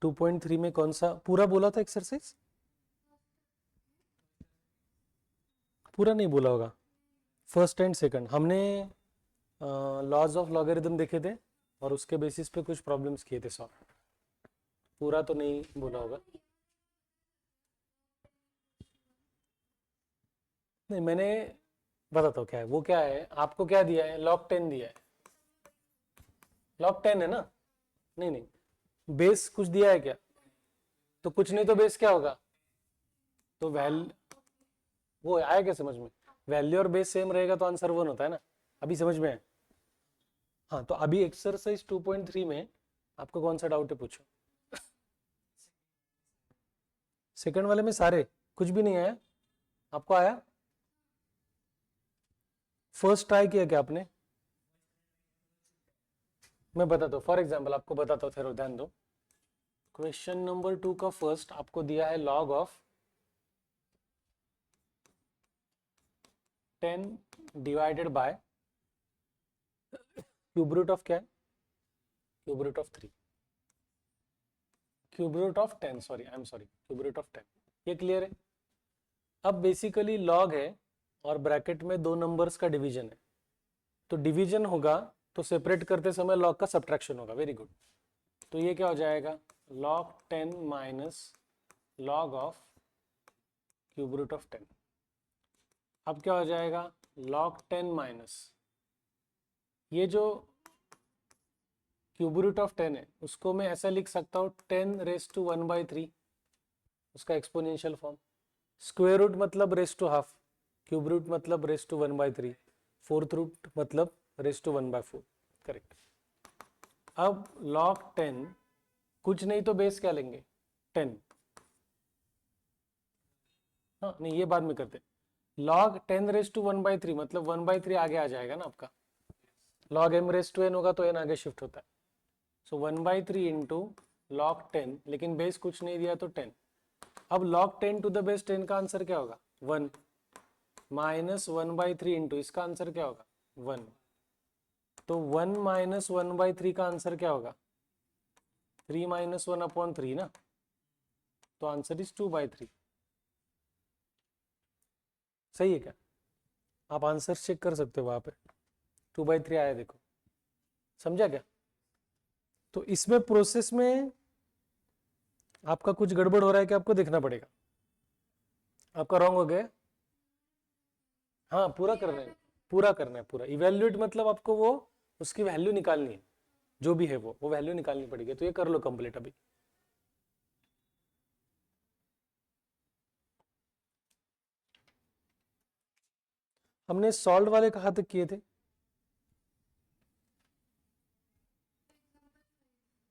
2.3 में कौन सा पूरा बोला था एक्सरसाइज? पूरा नहीं बोला होगा। फर्स्ट एंड सेकंड हमने लॉज ऑफ लॉगरिथम देखे थे और उसके बेसिस पे कुछ प्रॉब्लम्स किए थे सॉल्व। पूरा तो नहीं बोला होगा। नहीं, मैंने बताता हूँ क्या है वो। क्या है, आपको क्या दिया है? log 10 दिया है। log 10 है ना? नहीं नहीं, बेस कुछ दिया है क्या? तो कुछ नहीं तो बेस क्या होगा? तो वो आया क्या समझ में? वैल्यू और बेस सेम रहेगा तो आंसर 1 होता है ना। अभी समझ में है? हाँ, तो अभी एक्सरसाइज 2.3 में आपको कौन सा डाउट है पूछो। सेकंड वाले में सारे कुछ भी नहीं आया? आपको आया? फर्स्ट ट्राई किया क्या आपने? मैं बताता हूँ, फॉर एग्जाम्पल आपको बताता हूँ, थोड़ा ध्यान दो। क्वेश्चन नंबर 2 का फर्स्ट आपको दिया है log of 10 divided by cube root of क्या है? Cube root of 3, cube root of 10, sorry I am sorry, cube root of 10। ये क्लियर है? अब बेसिकली log है और ब्रैकेट में दो नंबर्स का डिवीजन है, तो डिवीजन होगा तो सेपरेट करते समय log का सब्ट्रैक्शन होगा। Very good. तो ये क्या हो जाएगा? log 10 minus log of cube root of 10। अब क्या हो जाएगा? log 10 माइनस ये जो क्यूब रूट ऑफ 10 है उसको मैं ऐसा लिख सकता हूँ 10 रेस टू 1/3, उसका एक्सपोनेंशियल फॉर्म। स्क्वायर रूट मतलब raise to half, cube root मतलब रेस टू 1/3, फोर्थ रूट मतलब रेस टू 1/4। करेक्ट। अब log 10 कुछ नहीं तो बेस क्या लेंगे? 10। हाँ नहीं, ये बाद में करते। log 10 रेस टू 1/3 मतलब 1/3 आगे आ जाएगा ना आपका। log m raise to n होगा तो n आगे शिफ्ट होता है। सो 1/3 इंटू log 10, लेकिन बेस कुछ नहीं दिया तो 10। अब log 10 टू द बेस 10 का आंसर क्या होगा? 1 माइनस 1/3 इंटू इसका आंसर क्या होगा? 1। तो 1 माइनस 1/3 का आंसर क्या होगा? 3 माइनस 1/3 ना। तो आंसर इज 2/3। सही है क्या? आप आंसर चेक कर सकते हो वहां पे। 2/3 आया देखो। समझा क्या? तो इसमें प्रोसेस में आपका कुछ गड़बड़ हो रहा है कि आपको देखना पड़ेगा। आपका रॉन्ग हो गया। हाँ, पूरा करना है, पूरा करना है, पूरा इवेल्युएट मतलब आपको वो उसकी वैल्यू निकालनी है, जो भी है वो वैल्यू निकालनी पड़ेगी। तो ये कर लो कंप्लीट अभी। हमने सॉल्व वाले कहाँ तक किए थे?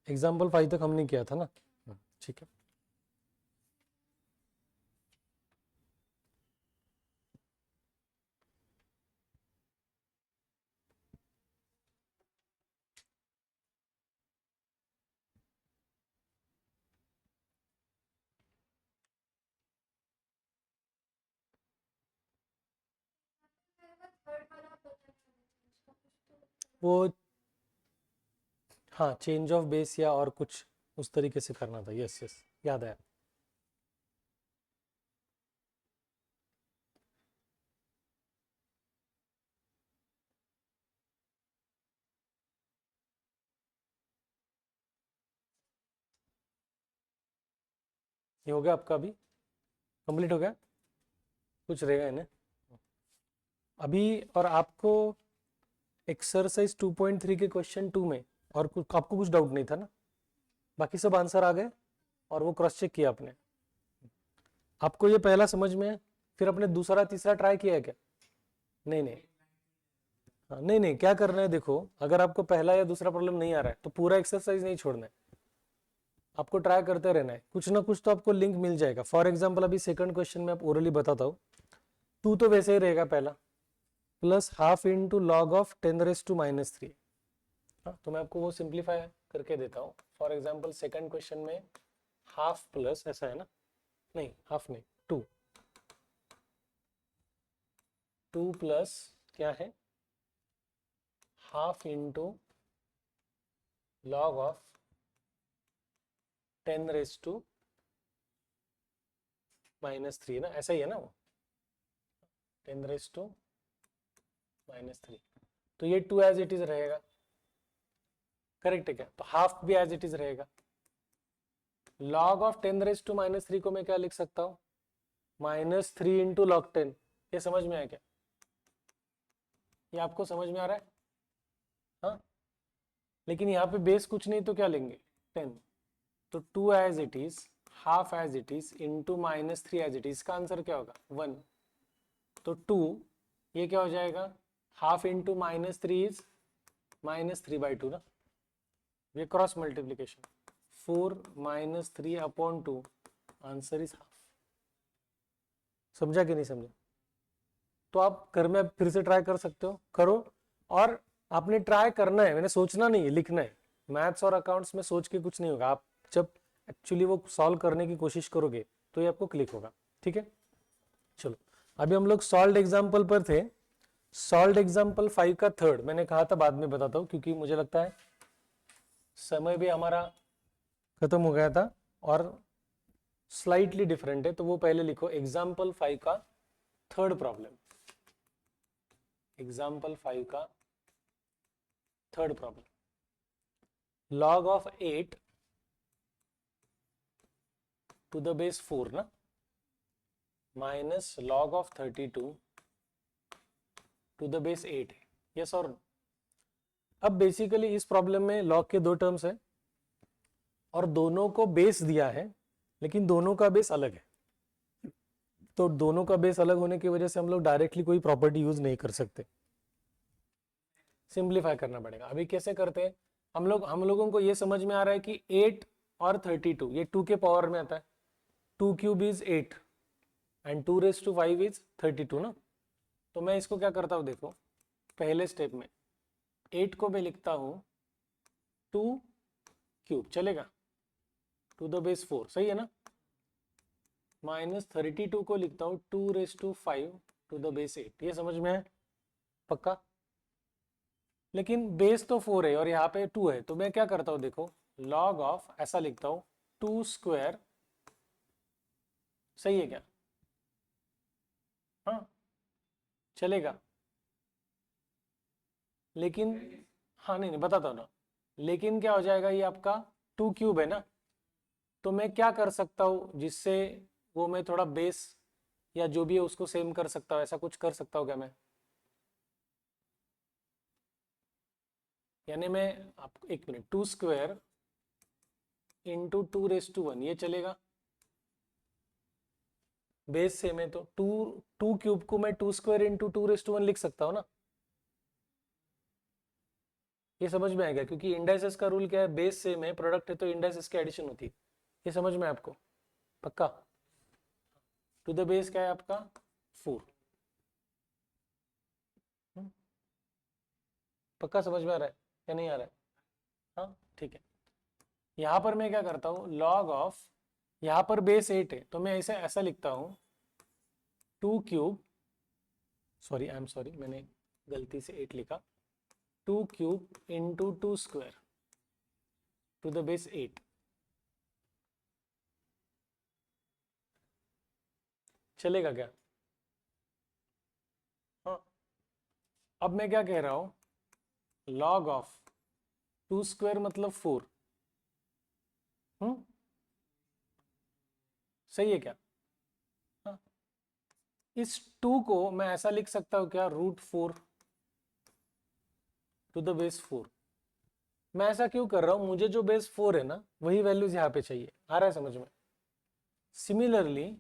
एग्जाम्पल 5 तक हमने किया था ना। ठीक है। वो हाँ, चेंज ऑफ बेस या और कुछ उस तरीके से करना था। यस यस, याद आया। ये हो गया आपका? अभी कंप्लीट हो गया? कुछ रहेगा इन्हें अभी। और आपको एक्सरसाइज 2.3 के क्वेश्चन 2 में और कुछ आपको कुछ डाउट नहीं था ना? बाकी सब आंसर आ गए और वो क्रॉस चेक किया आपने। आपको ये पहला समझ में है? फिर अपने दूसरा तीसरा ट्राई किया है क्या? नहीं नहीं। हाँ, नहीं नहीं, क्या करना है देखो, अगर आपको पहला या दूसरा प्रॉब्लम नहीं आ रहा है तो पूरा एक्सरसाइज नहीं छोड़ना है, आपको ट्राई करते रहना है। कुछ ना कुछ तो आपको लिंक मिल जाएगा। फॉर एग्जाम्पल अभी सेकंड क्वेश्चन में आप ओरली बताता हूँ। 2 तो वैसे ही रहेगा पहला, plus half into log of 10⁻³ तो मैं आपको वो सिंप्लीफाई करके देता हूँ। फॉर एग्जाम्पल सेकंड क्वेश्चन में हाफ प्लस ऐसा है ना, नहीं हाफ नहीं, 2 प्लस क्या है? हाफ इंटू लॉग ऑफ 10⁻³ ना, ऐसा ही है ना वो, 10⁻³ तो ये 2 एज इट इज रहेगा, करेक्ट है क्या? तो हाफ भी एज इट इज रहेगा। लॉग ऑफ 10⁻³ को मैं क्या लिख सकता हूँ, -3 इंटू लॉग 10। ये समझ में आया क्या? ये आपको समझ में आ रहा है? हाँ, लेकिन यहाँ पे बेस कुछ नहीं तो क्या लेंगे, 10, तो 2 as it is, half as it is into -3 as it is, इसका आंसर क्या होगा 1, तो 2, ये क्या हो जाएगा, हाफ इंटू -3 इज -3/2 ना, ये cross multiplication, 4 -3 upon 2, answer is half. समझा कि नहीं समझा? तो आप घर में फिर से ट्राई कर सकते हो, करो, और आपने ट्राई करना है, मैंने सोचना नहीं है, लिखना है। मैथ्स और अकाउंट्स में सोच के कुछ नहीं होगा, आप जब एक्चुअली वो सॉल्व करने की कोशिश करोगे तो ये आपको क्लिक होगा। ठीक है, चलो अभी हम लोग सॉल्व्ड एग्जाम्पल पर थे। सॉल्व्ड एग्जाम्पल 5 का थर्ड, मैंने कहा था बाद में बताता हूँ क्योंकि मुझे लगता है समय भी हमारा खत्म हो गया था और स्लाइटली डिफरेंट है, तो वो पहले लिखो। एग्जाम्पल 5 का थर्ड प्रॉब्लम, एग्जाम्पल 5 का third problem, log of 8 to the base 4 ना, minus log of 32 to the base 8 है, यस और नो? अब बेसिकली इस प्रॉब्लम में log के दो टर्म्स है और दोनों को बेस दिया है, लेकिन दोनों का बेस अलग है, तो दोनों का बेस अलग होने की वजह से हम लोग डायरेक्टली कोई प्रॉपर्टी यूज नहीं कर सकते, सिंप्लीफाई करना पड़ेगा। अभी कैसे करते हैं हम लोगों को ये समझ में आ रहा है कि 8 और 32 ये 2 के पावर में आता है, 2³ इज 8 एंड 2⁵ इज 32 ना। तो मैं इसको क्या करता हूँ, देखो पहले स्टेप में 8 को मैं लिखता हूँ 2³ चलेगा, टू द बेस 4 सही है ना, -32 को लिखता हूँ 2⁵ टू द बेस 8, ये समझ में है पक्का? लेकिन बेस तो 4 है और यहाँ पे 2 है, तो मैं क्या करता हूँ देखो, log ऑफ ऐसा लिखता हूँ 2², सही है क्या? हाँ चलेगा, लेकिन हाँ नहीं बताता हूँ ना, लेकिन क्या हो जाएगा, ये आपका 2³ है ना, तो मैं क्या कर सकता हूँ जिससे वो मैं थोड़ा बेस या जो भी है उसको सेम कर सकता हूँ, ऐसा कुछ कर सकता हूँ क्या मैं? यानी मैं आपको एक मिनट, 2² इंटू 2⁻1 ये चलेगा, बेस सेम है तो 2³ को मैं 2² इंटू 2⁻1 लिख सकता हूँ ना, ये समझ में आएगा क्योंकि इंडाइसेस का रूल क्या है, बेस सेम है, प्रोडक्ट है तो इंडाइसेस की एडिशन होती है, ये समझ में आपको पक्का? टू द बेस क्या है आपका 4, पक्का समझ में आ रहा है या नहीं आ रहा है? हाँ ठीक है, यहां पर मैं क्या करता हूँ, log ऑफ, यहां पर बेस 8 है तो मैं ऐसे ऐसा लिखता हूँ 2³, सॉरी आई एम सॉरी मैंने गलती से 8 लिखा, 2³ इंटू 2² टू द बेस 8, चलेगा क्या? हाँ, अब मैं क्या कह रहा हूं, log ऑफ 2² मतलब 4, सही है क्या? हाँ, इस 2 को मैं ऐसा लिख सकता हूं क्या, √4 टू द बेस 4। मैं ऐसा क्यों कर रहा हूं, मुझे जो बेस 4 है ना वही वैल्यूज यहां पे चाहिए, आ रहा है समझ में? सिमिलरली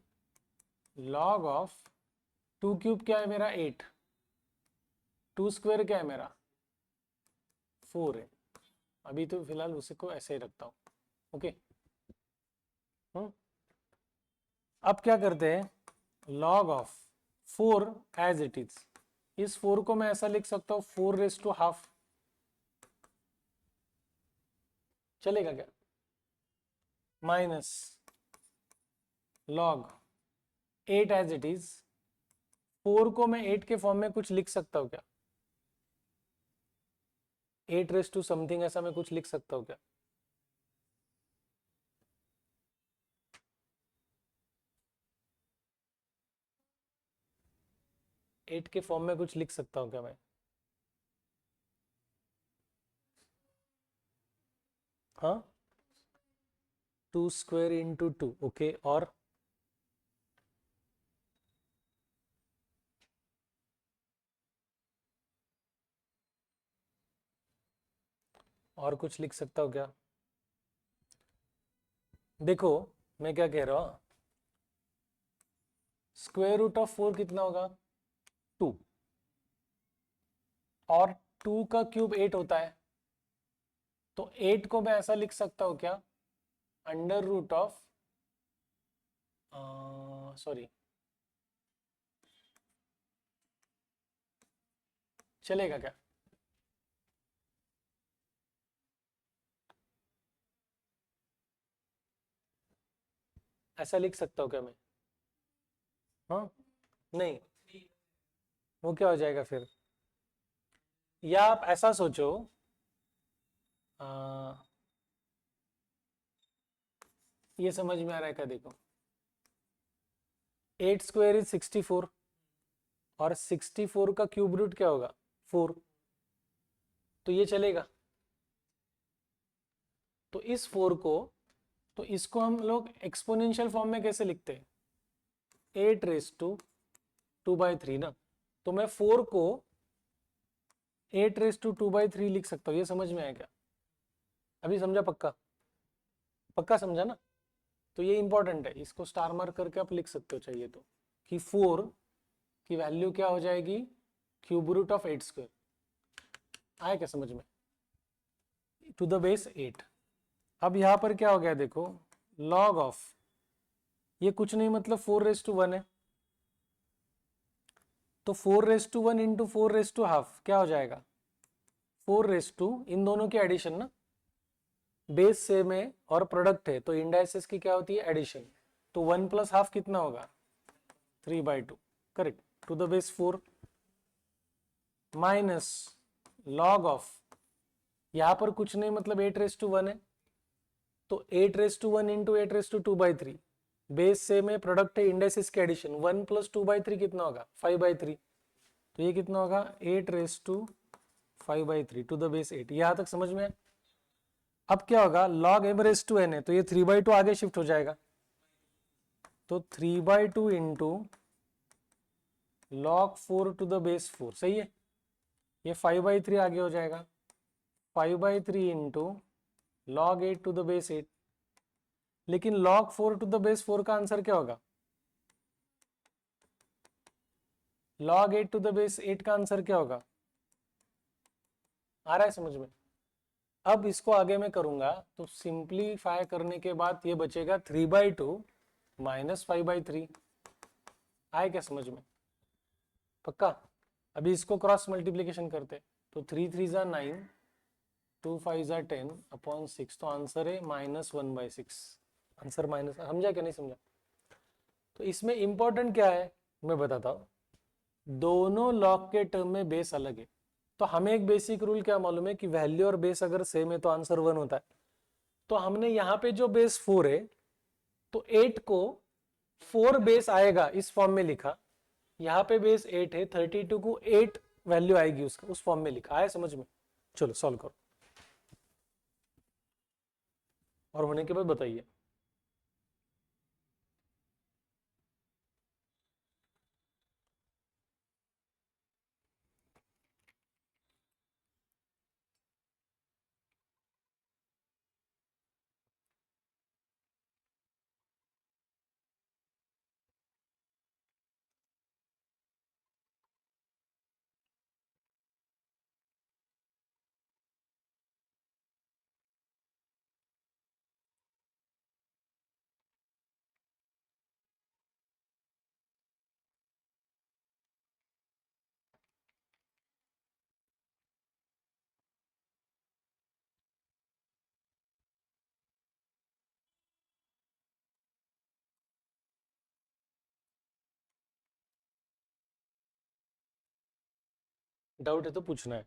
log ऑफ 2³ क्या है मेरा 8, 2² क्या है मेरा 4 है, अभी तो फिलहाल उसी को ऐसे ही रखता हूं, ओके। अब क्या करते हैं, log of 4 as it is, इस 4 को मैं ऐसा लिख सकता हूं 4⁻², चलेगा क्या? Minus log 8 as it is, 4 को मैं 8 के फॉर्म में कुछ लिख सकता हूं क्या, 8⁻² समथिंग ऐसा मैं कुछ लिख सकता हूं क्या? 8 के फॉर्म में कुछ लिख सकता हूँ क्या मैं? हाँ, 2 स्क्वायर इंटू 2, ओके। और कुछ लिख सकता हूँ क्या? देखो मैं क्या कह रहा हूँ, स्क्वायर रूट ऑफ 4 कितना होगा? 2, और 2 का क्यूब 8 होता है, तो 8 को मैं ऐसा लिख सकता हूँ क्या? अंडर रूट ऑफ, सॉरी, चलेगा क्या? ऐसा लिख सकता हूँ क्या मैं? हाँ, नहीं, वो क्या हो जाएगा फिर? या आप ऐसा सोचो, आ, ये समझ में आ रहा है क्या? देखो, 8 स्क्वायर इज 64, और 64 का क्यूब रूट क्या होगा? 4, तो ये चलेगा। तो इस 4 को, तो इसको हम लोग एक्सपोनेंशियल फॉर्म में कैसे लिखते हैं? 8 रेस टू 2/3 ना, तो मैं 4 को 8 रेस टू 2/3 लिख सकता हूँ। ये समझ में आया क्या? अभी समझा? पक्का? पक्का समझा ना? तो ये इंपॉर्टेंट है, इसको स्टार मार्क करके आप लिख सकते हो चाहिए तो, कि 4 की वैल्यू क्या हो जाएगी? Cube root of 8 square. आया क्या समझ में? To the base 8। अब यहां पर क्या हो गया देखो, लॉग ऑफ, ये कुछ नहीं मतलब 4 रेस टू 1 है, तो 4 raise to 1 into 4 raise to half क्या हो जाएगा? 4 रेस टू, इन दोनों की एडिशन ना, बेस सेम है और प्रोडक्ट है, तो इंडाइसेस की क्या होती है? एडिशन। तो 1 प्लस हाफ कितना होगा? 3/2, correct. To the base 4 minus log of, यहां पर कुछ नहीं मतलब 8 रेस टू 1 है, तो 8 raise to 1 into 8 raise to 2/3, base same है, प्रोडक्ट है, इंडाइसिस की एडिशन। 1 प्लस 2/3 कितना होगा? 5/3, तो ये कितना होगा? 8 raise to 5/3 to the base 8। यहां तक समझ में है? अब क्या होगा, log m raise to n है, तो ये 3/2 आगे शिफ्ट हो जाएगा, तो 3/2 into log 4 to the base 4, सही है। ये 5/3 आगे हो जाएगा, 5/3 into log 8 to the base 8। लेकिन log 4 टू द बेस 4 का आंसर क्या होगा? log 8 टू द बेस 8 का आंसर क्या होगा? आ रहा है समझ में? अब इसको आगे मैं करूंगा, तो सिंप्लीफाई करने के बाद ये बचेगा 3/2 माइनस 5/3। आए क्या समझ में? पक्का? अभी इसको क्रॉस मल्टीप्लीकेशन करते, तो 3 3 जा 9, 2 5 जा 10 अपॉन 6, तो आंसर है -1/6। आंसर माइनस, समझा क्या नहीं समझा? तो इसमें इंपॉर्टेंट क्या है मैं बताता हूँ, दोनों लॉग के टर्म में बेस अलग है, तो हमें एक बेसिक रूल क्या मालूम है कि वैल्यू और बेस अगर सेम है तो आंसर 1 होता है। तो हमने यहाँ पे जो बेस 4 है, तो 8 को 4 बेस आएगा इस फॉर्म में लिखा, यहाँ पे बेस 8 है, 32 को 8 वैल्यू आएगी उसका, उस फॉर्म में लिखा। आया समझ में? चलो सॉल्व करो, और होने के बाद बताइए। डाउट है तो पूछना है।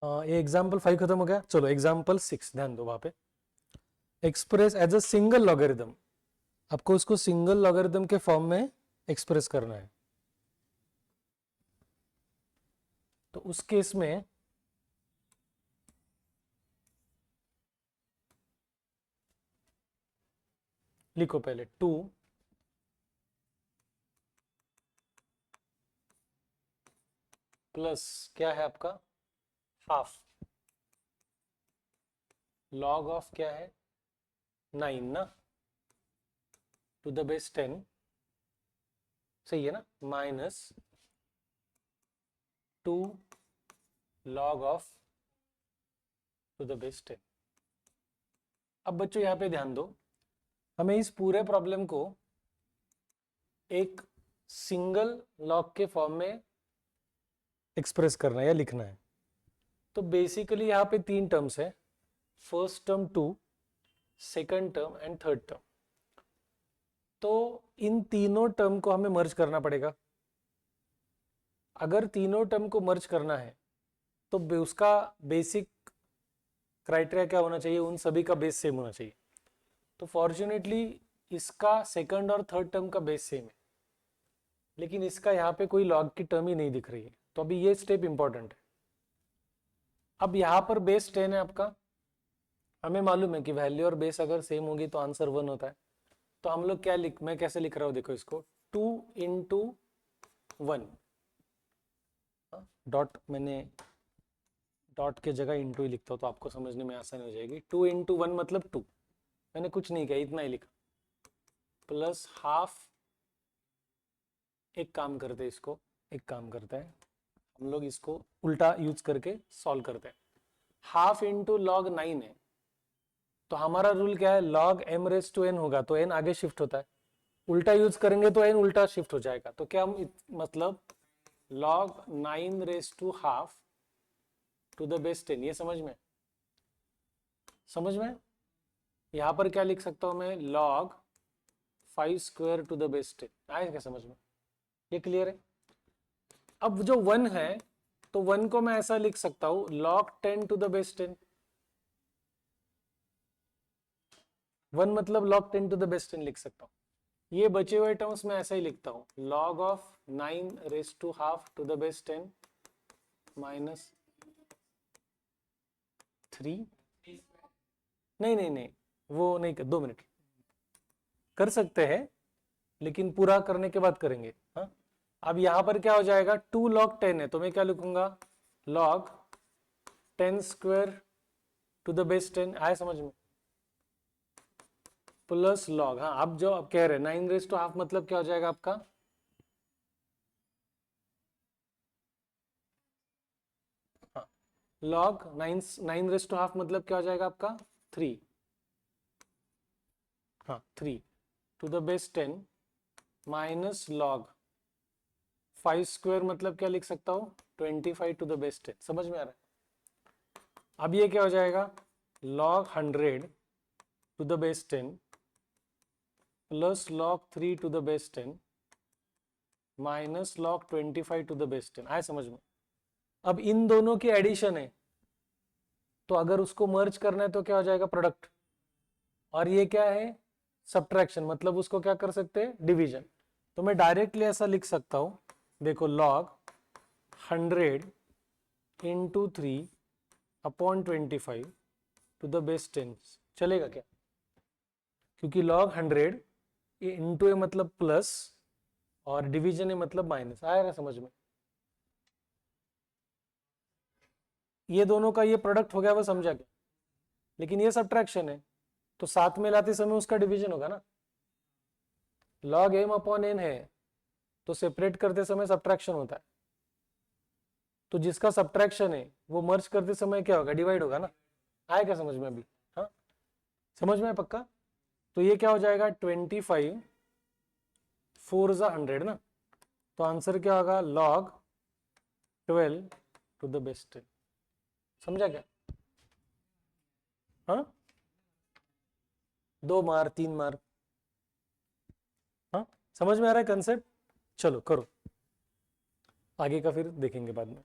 ये एग्जाम्पल 5 खत्म हो गया, चलो एग्जाम्पल 6 ध्यान दो वहां पे। Express as a single logarithm, आपको उसको सिंगल लॉगरिथम के फॉर्म में एक्सप्रेस करना है। तो उस केस में लिखो पहले 2 प्लस क्या है आपका हाफ लॉग ऑफ क्या है 9 ना टू द बेस 10, सही है ना, minus 2 log of to the base 10। अब बच्चों यहां पे ध्यान दो, हमें इस पूरे प्रॉब्लम को एक सिंगल लॉग के फॉर्म में एक्सप्रेस करना है या लिखना है। तो बेसिकली यहाँ पे 3 टर्म्स है, first term 2, second term and third term. तो इन तीनों टर्म को हमें मर्ज करना पड़ेगा। अगर तीनों टर्म को मर्ज करना है तो उसका बेसिक क्राइटेरिया क्या होना चाहिए, उन सभी का बेस सेम होना चाहिए। तो फॉर्चुनेटली इसका सेकंड और थर्ड टर्म का बेस सेम है, लेकिन इसका यहाँ पे कोई लॉग की टर्म ही नहीं दिख रही है। तो अभी ये स्टेप इंपॉर्टेंट है। अब यहाँ पर बेस 10 है आपका, हमें मालूम है कि वैल्यू और बेस अगर सेम होगी तो आंसर 1 होता है। तो हम लोग क्या मैं कैसे लिख रहा हूँ देखो इसको, 2 इंटू 1, डॉट मैंने डॉट के जगह इंटू ही लिखता हूँ तो आपको समझने में आसानी हो जाएगी। 2 इंटू 1 मतलब 2, मैंने कुछ नहीं किया, इतना ही लिखा, प्लस हाफ। एक काम करते हैं इसको, एक काम करते हैं हम लोग इसको उल्टा यूज करके सॉल्व करते हैं। हाफ इंटू लॉग 9 है, तो हमारा रूल क्या है, log m raise to n होगा तो n आगे शिफ्ट होता है, उल्टा यूज करेंगे तो n उल्टा शिफ्ट हो जाएगा। तो क्या हम मतलब log 9 raise to half to the base 10, ये समझ में यहां पर क्या लिख सकता हूं मैं, log 5 square to the base 10, आए क्या समझ में, ये क्लियर है। अब जो 1 है तो 1 को मैं ऐसा लिख सकता हूं लॉग 10 टू द बेस 10, 1 मतलब log 10 टू द बेस 10 लिख सकता हूं। ये बचे हुए टर्म्स में ऐसा ही लिखता हूं, log of 9 raise to half to the base 10 minus 3। नहीं, वो नहीं कर, 2 मिनट कर सकते हैं लेकिन पूरा करने के बाद करेंगे। हाँ, अब यहां पर क्या हो जाएगा, 2 log 10 है तो मैं क्या लिखूंगा, log 10 square to the base 10, आए समझ में, प्लस लॉग, हाँ अब जो आप कह रहे हैं 9 रेस टू हाफ मतलब क्या हो जाएगा आपका, हाँ लॉग 9 रेस टू हाफ मतलब क्या हो जाएगा आपका 3, हाँ 3 to the base 10 minus log 5 square मतलब क्या लिख सकता हूँ 25 टू द बेस 10, समझ में आ रहा है। अब ये क्या हो जाएगा, log 100 to the base 10 plus log 3 to the base 10 minus log 25 to the base 10, आए समझ में। अब इन दोनों की एडिशन है तो अगर उसको मर्ज करना है तो क्या हो जाएगा, प्रोडक्ट, और ये क्या है सब्ट्रैक्शन, मतलब उसको क्या कर सकते हैं, डिवीजन। तो मैं डायरेक्टली ऐसा लिख सकता हूं, देखो log 100 into 3 upon 25 to the base 10, चलेगा क्या, क्योंकि लॉग 100 इंटू ए मतलब प्लस और डिवीजन ए मतलब माइनस, आएगा समझ में। ये दोनों का ये प्रोडक्ट हो गया, वो समझा क्या, लेकिन ये सब्ट्रैक्शन है तो साथ में लाते समय उसका डिवीजन होगा ना, लॉग m अपॉन n है तो सेपरेट करते समय सब्ट्रैक्शन होता है, तो जिसका सब्ट्रैक्शन है वो मर्ज करते समय क्या होगा, डिवाइड होगा ना, आया क्या समझ में अभी, हाँ समझ में पक्का। तो ये क्या हो जाएगा 25 4 जा 100 ना, तो आंसर क्या होगा लॉग 12 टू द बेस 10, समझा क्या, हाँ 2 मार्क 3 मार्क, हाँ समझ में आ रहा है कंसेप्ट। चलो करो, आगे का फिर देखेंगे बाद में।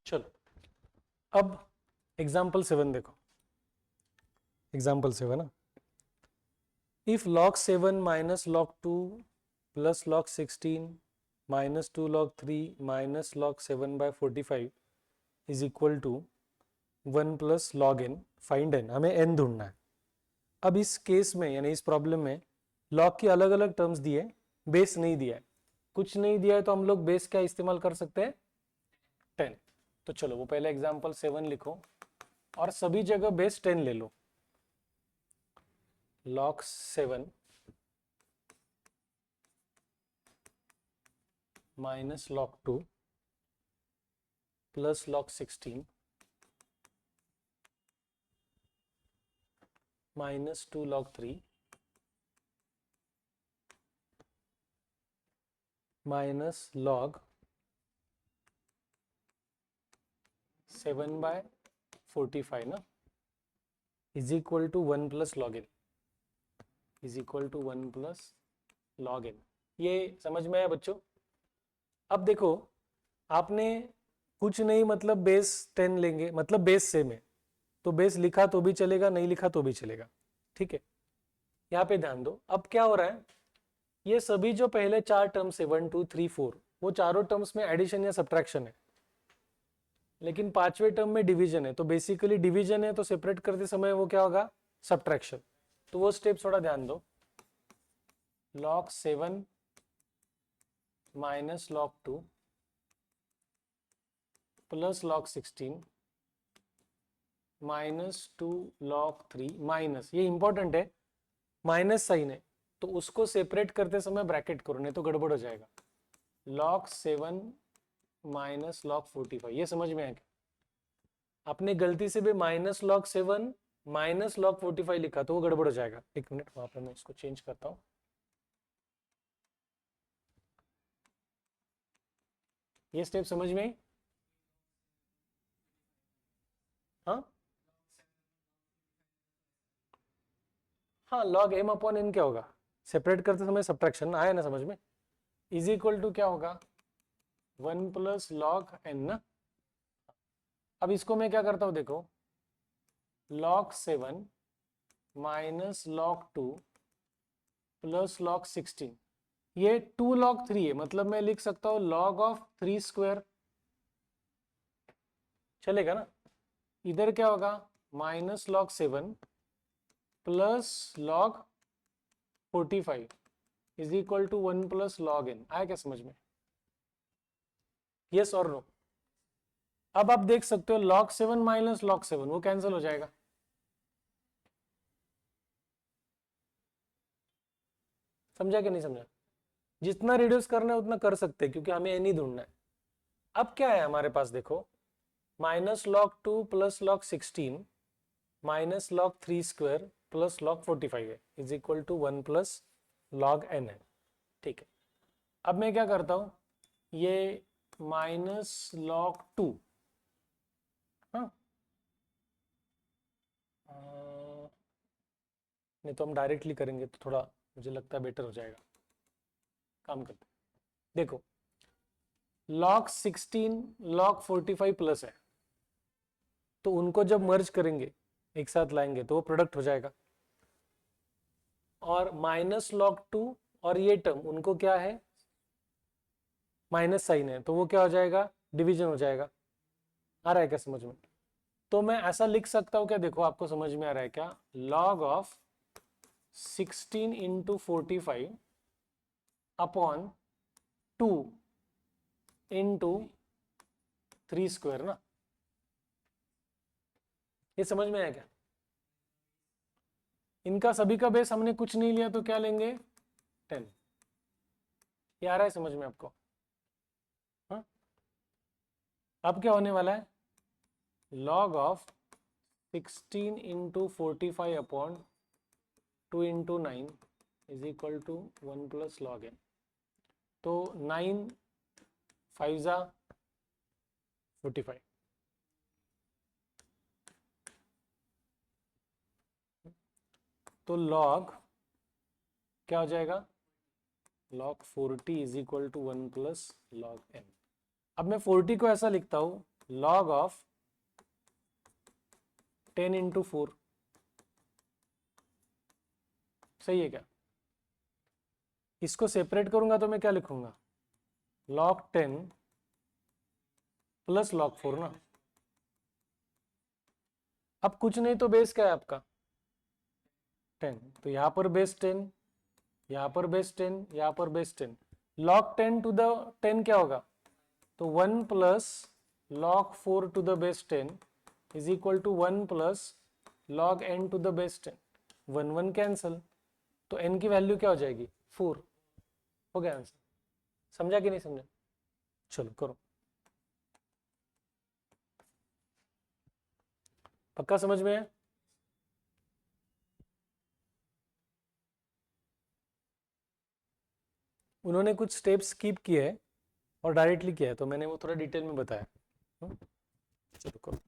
चलो अब एग्जाम्पल 7 देखो, एग्जाम्पल 7 ना, if log 7 minus log 2 plus log 16 minus 2 log 3 minus log 7 by 45 is equal to 1 plus log n, find n, हमें n ढूंढना है। अब इस केस में यानी इस प्रॉब्लम में log की अलग अलग टर्म्स दिए, बेस नहीं दिया है, कुछ नहीं दिया है, तो हम लोग बेस क्या इस्तेमाल कर सकते हैं, 10। तो चलो वो पहले एग्जाम्पल 7 लिखो और सभी जगह बेस 10 ले लो। log 7 minus log 2 plus log 16 minus 2 log 3 minus log 7 by 45 ना, is equal to 1 plus log n, is equal to 1 plus log n। ये समझ में आया बच्चों? अब देखो आपने कुछ नहीं मतलब बेस 10 लेंगे, मतलब बेस सेम है, तो बेस लिखा तो भी चलेगा, नहीं लिखा तो भी चलेगा, ठीक है। यहाँ पे ध्यान दो, अब क्या हो रहा है, ये सभी जो पहले चार टर्म्स है 1 2 3 4, वो चारों टर्म्स में एडिशन या सब्ट्रैक्शन है, लेकिन पांचवें टर्म में डिवीजन है, तो बेसिकली डिवीजन है तो सेपरेट करते समय वो क्या होगा, सब्ट्रैक्शन। तो वो स्टेप थोड़ा ध्यान दो, log 7 minus log 2 plus log 16 minus 2 log 3 minus, ये इंपॉर्टेंट है, माइनस साइन है तो उसको सेपरेट करते समय ब्रैकेट करो, नहीं तो गड़बड़ हो जाएगा। log 7 माइनस log 45, ये समझ में आया क्या? आपने गलती से भी माइनस log 7 माइनस log 45 लिखा तो वो गड़बड़ हो जाएगा। एक मिनट, वहां पर मैं इसको चेंज करता हूँ। ये स्टेप समझ में आई? हाँ हाँ, log m अपॉन n क्या होगा, सेपरेट करते समय सब्ट्रैक्शन आया ना समझ में, इज इक्वल टू क्या होगा, 1 प्लस log n ना। अब इसको मैं क्या करता हूं देखो, log 7 minus log 2 plus log 16, ये 2 log 3 है, मतलब मैं लिख सकता हूं log ऑफ 3 स्क्वायर, चलेगा ना। इधर क्या होगा, minus log 7 plus log 45 is equal to 1 plus log n। आया क्या समझ में, यस और नो? अब आप देख सकते हो log 7 माइनस log 7 वो कैंसिल हो जाएगा, समझा कि नहीं समझा? जितना रिड्यूस करना है उतना कर सकते हैं क्योंकि हमें n ही ढूंढना है। अब क्या है हमारे पास देखो, minus log 2 plus log 16 minus log 3 square plus log 45 है, is equal to 1 plus log n है, ठीक है। अब मैं क्या करता हूं, ये माइनस log 2, हाँ नहीं तो हम डायरेक्टली करेंगे तो थोड़ा मुझे लगता है बेटर हो जाएगा, काम करते देखो, log 16 log 45 प्लस है, तो उनको जब मर्ज करेंगे एक साथ लाएंगे तो वो प्रोडक्ट हो जाएगा, और माइनस log 2 और ये टर्म उनको क्या है, माइनस साइन है तो वो क्या हो जाएगा, डिवीजन हो जाएगा। आ रहा है क्या समझ में? तो मैं ऐसा लिख सकता हूं क्या, देखो आपको समझ में आ रहा है क्या, log of 16 into 45 upon 2 into 3 square ना, ये समझ में आया क्या? इनका सभी का बेस हमने कुछ नहीं लिया तो क्या लेंगे, 10। ये आ रहा है समझ में आपको? हाँ, अब क्या होने वाला है, log of 16 into 45 upon 2 into 9 is equal to 1 plus log n। तो 9 5 जा 45, तो log क्या हो जाएगा, log 40 is equal to 1 plus log n। अब मैं 40 को ऐसा लिखता हूं, log of 10 into 4, सही है क्या? इसको सेपरेट करूंगा तो मैं क्या लिखूंगा, log 10 प्लस log 4 ना। अब कुछ नहीं तो बेस क्या है आपका 10, तो यहां पर बेस 10, यहां पर बेस 10, यहां पर बेस 10, log 10 टू द 10 क्या होगा, तो 1 plus log 4 to the base 10 is equal to 1 plus log n to the base 10, 1 1 cancel, तो n की वैल्यू क्या हो जाएगी 4। हो गया आंसर, समझा कि नहीं समझा? चलो करो, पक्का समझ में है? उन्होंने कुछ स्टेप्स स्किप किए हैं और डायरेक्टली किया है, तो मैंने वो थोड़ा डिटेल में बताया। चलो करो।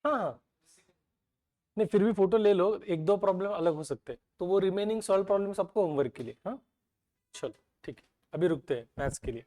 हाँ हाँ, नहीं फिर भी फोटो ले लो, एक दो प्रॉब्लम अलग हो सकते हैं, तो वो रिमेनिंग सॉल्व प्रॉब्लम सबको होमवर्क के लिए। हाँ चलो ठीक है, अभी रुकते हैं मैथ्स के लिए।